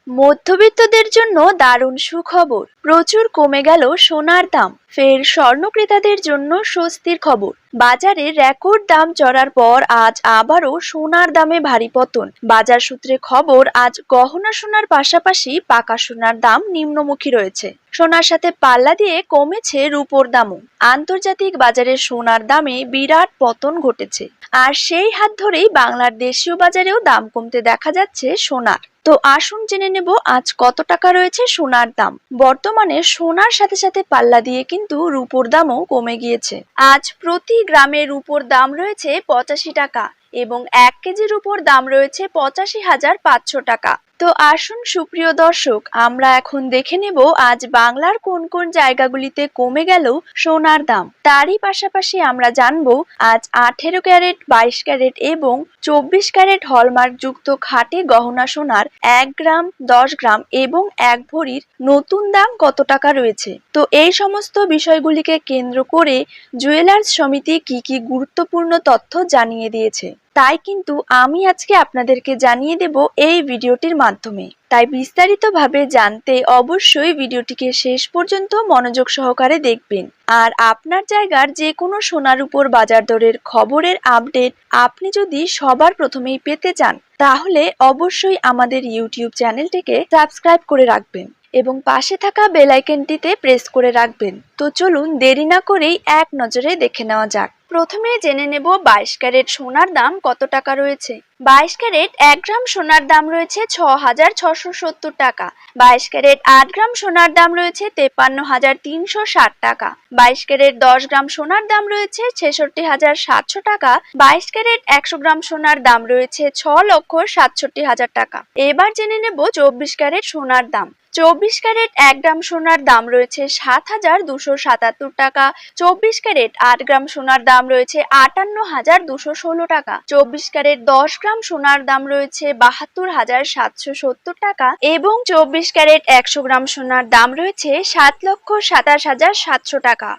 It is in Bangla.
মধ্যবিত্তদের জন্য দারুণ সুখবর, প্রচুর কমে গেল সোনার দাম। ফের স্বর্ণ ক্রেতাদের জন্য স্বস্তির খবর। বাজারে রেকর্ড দাম চড়ার পর আজ আবারও সোনার দামে ভারী পতন। বাজার সূত্রে খবর, আজ গহনা সোনার পাশাপাশি পাকা সোনার দাম নিম্নমুখী রয়েছে। সোনার সাথে পাল্লা দিয়ে কমেছে রূপোর দামও। আন্তর্জাতিক বাজারে সোনার দামে বিরাট পতন ঘটেছে, আর সেই হাত ধরেই বাংলার দেশীয় বাজারেও দাম কমতে দেখা যাচ্ছে সোনার। তো আসুন জেনে নেব আজ কত টাকা রয়েছে সোনার দাম। বর্তমানে সোনার সাথে সাথে পাল্লা দিয়ে কিন্তু রূপোর দামও কমে গিয়েছে। আজ প্রতি গ্রামে রূপোর দাম রয়েছে 85 টাকা এবং 1 কেজির উপর দাম রয়েছে 85,500 টাকা। তো আসুন সুপ্রিয় দর্শক, আমরা এখন দেখে নেব আজ বাংলার কোন কোন জায়গাগুলিতে কমে গেল সোনার দাম। তারই পাশাপাশি আমরা জানবো আজ 18 ক্যারেট, 22 ক্যারেট এবং 24 ক্যারেট হলমার্ক যুক্ত খাঁটি গহনা সোনার 1 গ্রাম, 10 গ্রাম এবং 1 ভরির নতুন দাম কত টাকা রয়েছে। তো এই সমস্ত বিষয়গুলিকে কেন্দ্র করে জুয়েলার্স সমিতি কি কি গুরুত্বপূর্ণ তথ্য জানিয়ে দিয়েছে, তাই কিন্তু আমি আজকে আপনাদেরকে জানিয়ে দেব এই ভিডিওটির মাধ্যমে। তাই বিস্তারিতভাবে জানতে অবশ্যই ভিডিওটিকে শেষ পর্যন্ত মনোযোগ সহকারে দেখবেন। আর আপনার জায়গার যে কোনো সোনার উপর বাজার দরের খবরের আপডেট আপনি যদি সবার প্রথমেই পেতে চান, তাহলে অবশ্যই আমাদের ইউটিউব চ্যানেলটিকে সাবস্ক্রাইব করে রাখবেন এবং পাশে থাকা বেল আইকনটিতে প্রেস করে রাখবেন। তো চলুন দেরি না করেই এক নজরে দেখে নেওয়া যাক। প্রথমে জেনে নেব 22 ক্যারেট সোনার দাম কত টাকা রয়েছে। 22 ক্যারেট 1 গ্রাম সোনার দাম রয়েছে 6,670 টাকা। 22 ক্যারেট 8 গ্রাম সোনার দাম রয়েছে 53,360 টাকা। 22 ক্যারেট 10 গ্রাম সোনার দাম রয়েছে 66,700 টাকা। 22 ক্যারেট 100 গ্রাম সোনার দাম রয়েছে 6,67,000 টাকা। এবার জেনে নেব 24 ক্যারেট সোনার দাম। 24 ক্যারেট 1 গ্রাম সোনার দাম রয়েছে 7,277 টাকা। 24 ক্যারেট 8 গ্রাম সোনার দাম রয়েছে 58,216 টাকা। 24 ক্যারেট 10 গ্রাম সোনার দাম রয়েছে 72,770 টাকা এবং 24 ক্যারেট 100 গ্রাম সোনার দাম রয়েছে 7,27,700 টাকা।